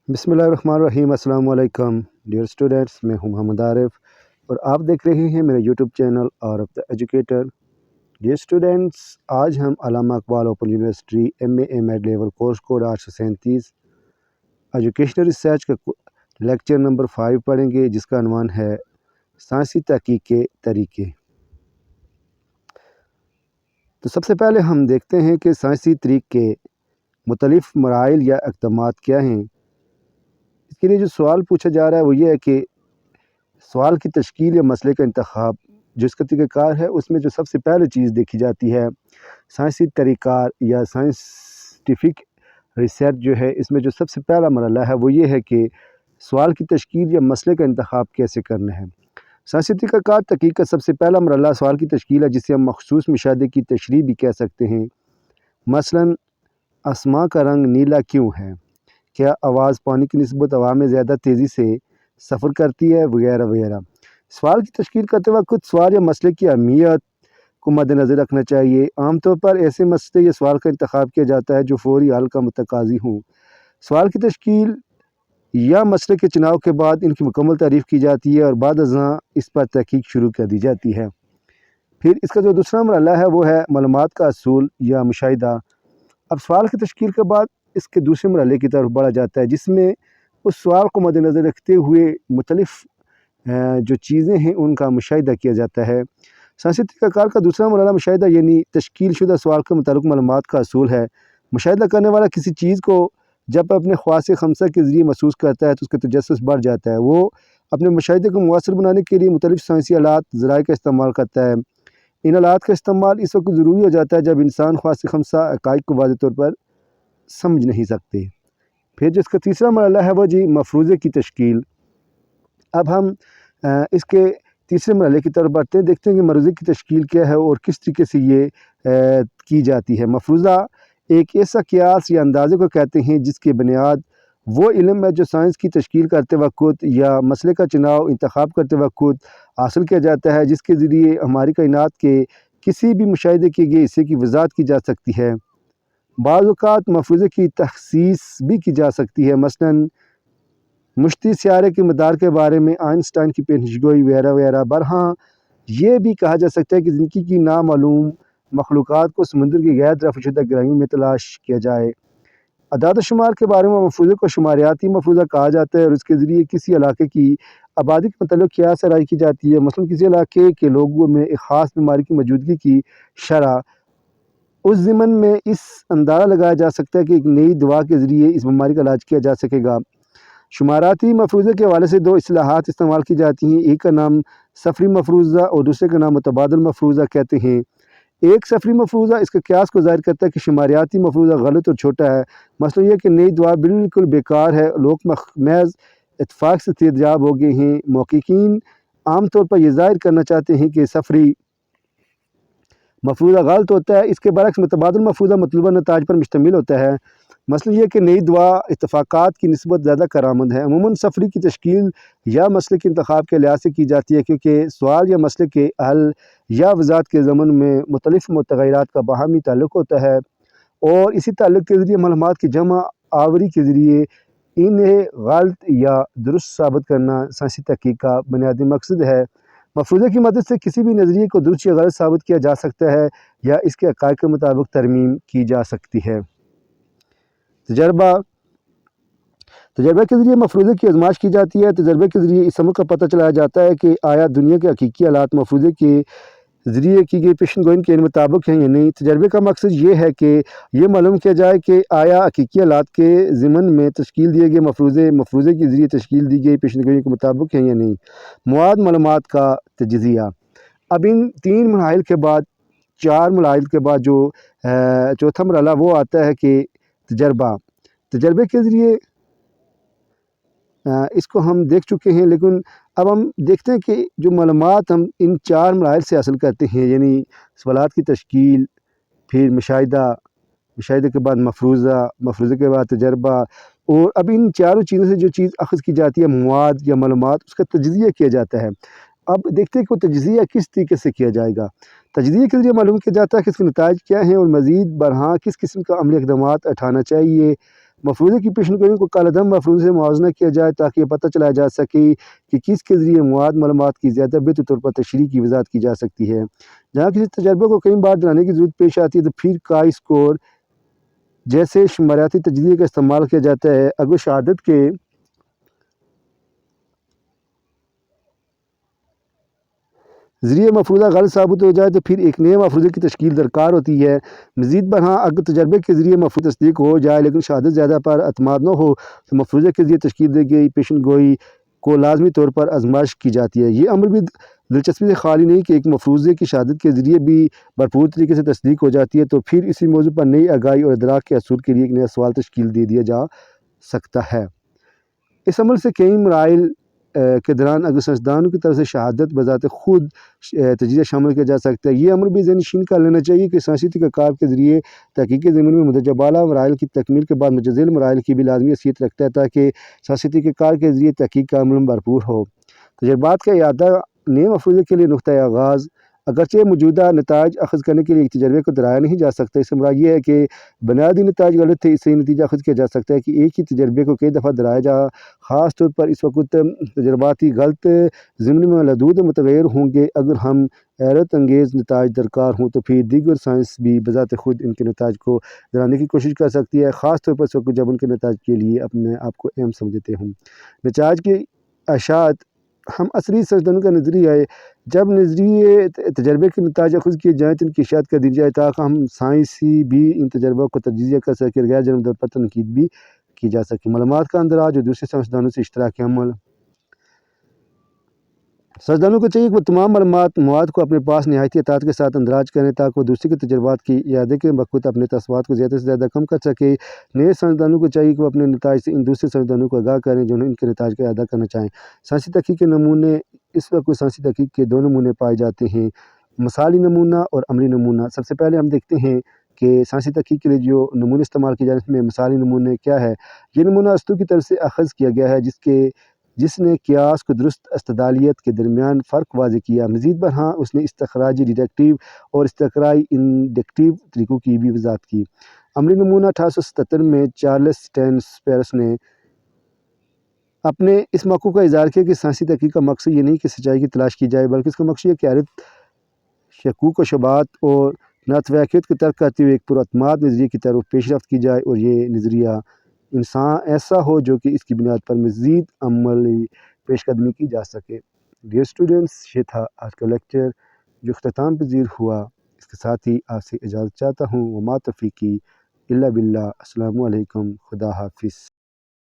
बिस्मिल्लाहिर्रहमानिर्रहीम। अस्सलाम वालेकुम डियर स्टूडेंट्स, मैं हूं मोहम्मद आरिफ और आप देख रहे हैं मेरा YouTube channel Arif the educator. Dear students, आज हम Allama Iqbal open university MA MEd level course code 837 educational research का लेक्चर नंबर 5 पढ़ेंगे, जिसका अनवान है साइंसी तहकीक के तरीके। तो सबसे पहले हम देखते हैं कि साइंसी तरीके मुख्तलिफ मराइल या इक़दामात क्या हैं। इसके लिए जो सवाल पूछा जा रहा है वो ये है कि सवाल की तश्कील या मसले का इंतखाब जो इसका तरीक़ाकार है, उसमें जो सबसे पहले चीज़ देखी जाती है साइंसी तरीक़ार या साइंटिफिक रिसर्च जो है, इसमें जो सबसे पहला मरहला है वो ये है कि सवाल की तश्कील या मसले का इंतखाब कैसे करना है। साइंसी तरीक़ाकार तहकीक का सबसे पहला मरहला सवाल की तश्कील है, जिसे हम मखसूस मुशाहदे की तशरीह भी कह सकते हैं। मसलन आसमां का रंग नीला क्यों है, क्या आवाज़ पानी की निस्बत हवा में ज़्यादा तेज़ी से सफ़र करती है, वगैरह वगैरह। सवाल की तश्कील करते वक्त कुछ सवाल या मसले की अहमियत को मद्देनज़र रखना चाहिए। आमतौर पर ऐसे मसले या सवाल का इंतखाब किया जाता है जो फौरी हल का मुतकाज़ी हों। सवाल की तश्कील या मसले के चुनाव के बाद इनकी मुकम्मल तारीफ़ की जाती है और बाद अज़ां इस पर तहकीक शुरू कर दी जाती है। फिर इसका जो दूसरा मरहला है वो है मालूमात का असूल या मुशाहिदा। अब सवाल की तश्कील के बाद इसके दूसरे मरहले की तरफ बढ़ा जाता है, जिसमें उस सवाल को मद्देनज़र रखते हुए मुख्तलिफ़ जो चीज़ें हैं उनका मुशाहिदा किया जाता है। साइंसी तरीक़ाकार का दूसरा मरहला मुशाहिदा यानी तश्कील शुदा सवाल के मुताबिक मालूमात का असूल है। मुशाहिदा करने वाला किसी चीज़ को जब अपने ख्वास खमसा के ज़रिए महसूस करता है तो उसका तजस्सुस बढ़ जाता है। वो अपने मुशाहिदे को मुअस्सर बनाने के लिए मुख्तलिफ़ साइंसी आलात ज़राए का इस्तेमाल करता है। इन आलात का इस्तेमाल इस वक्त ज़रूरी हो जाता है जब इंसान ख्वास खमसा हक़ाइक़ को वाज़ेह तौर पर समझ नहीं सकते। फिर जो इसका तीसरा मरहला है वो जी मफरूज़े की तश्कील। अब हम इसके तीसरे मरहले की तरफ बढ़ते हैं, देखते हैं कि मफरूज़े की तश्कील क्या है और किस तरीके से ये की जाती है। मफरूज़ा एक ऐसा क़ियास या अंदाज़े को कहते हैं जिसकी बुनियाद वो इल्म है जो साइंस की तश्कील करते वक़्त या मसले का चुनाव इंतखाब करते वक़्त हासिल किया जाता है, जिसके ज़रिए हमारी कायनात के किसी भी मुशाहिदे किए गए हिस्से की वज़ाहत की जा सकती है। बाज़ औक़ात मफरूज़े की तख़सीस भी की जा सकती है। मसलन मुश्ती सियारे के मदार के बारे में आइंस्टाइन की पेशगोई वगैरह वगैरह। बरहाँ ये भी कहा जा सकता है कि ज़िंदगी की नामालूम मखलूक़ात को समुद्र की गैर रफ़ाशुदा गहराइयों में तलाश किया जाए। अदाद शुमार के बारे में मफरूज़े को शुमारियाती मफरूज़ा कहा जाता है और इसके ज़रिए किसी इलाके की आबादी के मतलब क़ियास राय की जाती है। मसलन किसी इलाके के लोगों में एक ख़ास बीमारी की मौजूदगी की शरह, उस ज़िमन में इस अंदाज़ा लगाया जा सकता है कि एक नई दवा के ज़रिए इस बीमारी का इलाज किया जा सकेगा। शुमाराती मफरूज़े के हवाले से दो इस्तिलाहात इस्तेमाल की जाती हैं, एक का नाम सफ़री मफरूज़ा और दूसरे का नाम मुतबादिल मफरूज़ा कहते हैं। एक सफ़री मफरूज़ा इसके क़ियास को ज़ाहिर करता है कि शुमारियाती मफरूज़ा गलत और छोटा है। मसला ये कि नई दवा बिल्कुल बेकार है, लोग महज़ इत्तेफ़ाक से तेज़ाब हो गए हैं। मुहक़्क़ीक़ीन आम तौर पर यह ज़ाहिर करना चाहते हैं कि सफ़री मफरूज़ा गलत होता है। इसके बरक्स मुतबादिल मफरूज़ा मतलूबा नताज पर मुश्तमिल होता है। मसला ये कि नई दवा इत्तफ़ाक़ात की निस्बत ज़्यादा करामद है। अमूमन सफ़री की तश्कील या मसले के इंतख़ाब के लिहाज से की जाती है, क्योंकि सवाल या मसले के हल या वज़ाहत के ज़मन में मुख्तलिफ़ मुतग़य्यरात का बाहमी ताल्लुक़ होता है और इसी ताल्लुक़ के ज़रिए मालूमात की जमा आवरी के ज़रिए इन्हें गलत या दुरुस्त साबित करना साइंसी तहक़ीक़ का बुनियादी मकसद है। मफरूज़े की मदद से किसी भी नज़रिए को दुरुस्त या गलत साबित किया जा सकता है या इसके हक़ाइक़ के मुताबिक तरमीम की जा सकती है। तजर्बा के ज़रिए मफरूज़े की आज़माइश की जाती है। तजर्बे के ज़रिए इस अमल का पता चलाया जाता है कि आया दुनिया के हकीकी हालात मफरूज़े के ज़रिए की गई पेशेनगोई के मुताबिक हैं या नहीं। तजर्बे का मकसद ये है कि ये मालूम किया जाए कि आया हकीकी हालात के ज़िमन में तश्कील दिए गए मफरूज़े के ज़रिए तश्कील दी गई पेशेनगोई के मुताबिक हैं या नहीं। मवाद मालूमात का तजिज़िया। अब इन 3 मराहिल के बाद 4 मराहिल के बाद जो चौथा मरहला वो आता है कि तजर्बे के ज़रिए इसको हम देख चुके हैं, लेकिन अब हम देखते हैं कि जो मालूमात हम इन 4 मराहिल से हासिल करते हैं, यानी सवालात की तश्कील, फिर मुशाहिदे के बाद मफरूज़े के बाद तजर्बा, और अब इन चारों चीज़ों से जो चीज़ अख़ज़ की जाती है मवाद या मालूमात, उसका तजिज़िया किया जाता है। अब देखते हैं कि वो तजिज़िया किस तरीके से किया जाएगा। तजिज़िया के ज़रिए मालूम किया जाता है कि इसके नताइज क्या हैं और मज़ीद बरहाँ किस किस्म का अमली इक़दामात उठाना चाहिए مفروضے کی پیشن گوئی کو کالعدم مفروضے سے موازنہ کیا جائے تاکہ یہ پتہ چلایا جا سکے کہ کس کے ذریعے مواد معلومات کی زیادہ بہتر طور پر تشریح کی وضاحت کی جا سکتی ہے۔ جہاں کسی تجربے کو کئی بار دہرانے کی ضرورت پیش آتی ہے تو پھر کائی اسکور جیسے شماریاتی تجزیے کا استعمال کیا جاتا ہے۔ اگر شہادت کے ذریعے مفروضہ غلط ثابت ہو جائے تو پھر ایک نئے مفروضے کی تشکیل درکار ہوتی ہے۔ مزید برہاں اگر تجربے کے ذریعے مفروض تصدیق ہو جائے لیکن شہادت زیادہ پر اعتماد نہ ہو تو مفروضے کے ذریعے تشکیل دی گئی پیشن گوئی کو لازمی طور پر آزمائش کی جاتی ہے۔ یہ عمل بھی دلچسپی سے خالی نہیں کہ ایک مفروضے کی شہادت کے ذریعے بھی بھرپور طریقے سے تصدیق ہو جاتی ہے تو پھر اسی موضوع پر نئی آگاہی اور ادراک کے حصول کے لیے ایک نیا سوال تشکیل دے دیا جا سکتا ہے۔ اس عمل سے کئی مراحل کے دوران اگر سائنسدانوں کی طرف سے شہادت بذات خود تجزیہ شامل کیا جا سکتا ہے۔ یہ عمل بھی ذہن نشین کر لینا چاہیے کہ سائنسی تحقیقات کے ذریعے تحقیق کے زمین میں مندرجہ بالا مراحل کی تکمیل کے بعد متجزل مراحل کی بھی لازمی حیثیت رکھتا ہے تاکہ سائنسی تحقیقات کے ذریعے تحقیق کا عمل بھرپور ہو۔ تجربات کا اعادہ نئے مفروضے کے لیے نقطۂ آغاز اگرچہ موجودہ نتائج اخذ کرنے کے لیے ایک تجربے کو دہرایا نہیں جا سکتا۔ اس سے مراد یہ ہے کہ بنیادی نتائج غلط تھے، اس سے یہ نتیجہ اخذ کیا جا سکتا ہے کہ ایک ہی تجربے کو کئی دفعہ دہرایا جا خاص طور پر اس وقت تجرباتی غلط ضمن میں محدود متغیر ہوں گے۔ اگر ہم حیرت انگیز نتائج درکار ہوں تو پھر دیگر سائنس بھی بذات خود ان کے نتائج کو دہرانے کی کوشش کر سکتی ہے، خاص طور پر اس وقت جب ان کے نتائج کے لیے اپنے آپ کو اہم سمجھتے ہوں۔ نتائج کی اشاعت ہم عصری سائنسدانوں کا نظریہ ہے جب نظریے تجربے کے نتائج اخذ کیے جائیں تو ان کی اشاعت کر دی جائے تاکہ ہم سائنسی بھی ان تجربوں کو تجزیہ کر سکیں، غیر جانب طور پر تنقید بھی کی جا سکے۔ معلومات کا اندراج اور دوسرے سائنسدانوں سے اشتراک عمل سائنسدانوں کو چاہیے کہ وہ تمام مواد کو اپنے پاس نہایت احتیاط کے ساتھ اندراج کریں تاکہ وہ دوسرے کے تجربات کی اعادے کے وقت اپنے تصورات کو زیادہ سے زیادہ کم کر سکے۔ نئے سائنسدانوں کو چاہیے کہ وہ اپنے نتائج سے ان دوسرے سائنسدانوں کو آگاہ کریں جو ان کے نتائج کا اعادہ کرنا چاہیں۔ سائنسی تحقیق کے نمونے اس وقت سائنسی تحقیق کے دو نمونے پائے جاتے ہیں، مثالی نمونہ اور عملی نمونہ۔ سب سے پہلے ہم دیکھتے ہیں کہ سائنسی تحقیق کے لیے جو نمونے استعمال کیے جاتے ہیں اس میں مثالی نمونے کیا ہے۔ یہ نمونہ ارسطو کی طرف سے اخذ کیا گیا ہے جس نے قیاس کو درست استدلالیت کے درمیان فرق واضح کیا۔ مزید برہاں اس نے استخراجی ڈیڈکٹیو اور استقرائی انڈکٹیو طریقوں کی بھی وضاحت کی۔ عملی نمونہ 1877 میں چارلس سٹین سپیرس نے اپنے اس موقع کا اظہار کیا کہ سائنسی تحقیق کا مقصد یہ نہیں کہ سچائی کی تلاش کی جائے بلکہ اس کا مقصد یہ کہ حیرت، شکوک و شبہات اور ناتوقعیت کو ترک کرتے ہوئے ایک پراعتماد نظریے کی طرف پیش رفت کی جائے اور یہ نظریہ انسان ایسا ہو جو کہ اس کی بنیاد پر مزید عملی پیش قدمی کی جا سکے۔ ڈیئر اسٹوڈنٹس، یہ تھا آج کا لیکچر جو اختتام پذیر ہوا۔ اس کے ساتھ ہی آپ سے اجازت چاہتا ہوں۔ وما توفیقی الا باللہ۔ السلام علیکم، خدا حافظ۔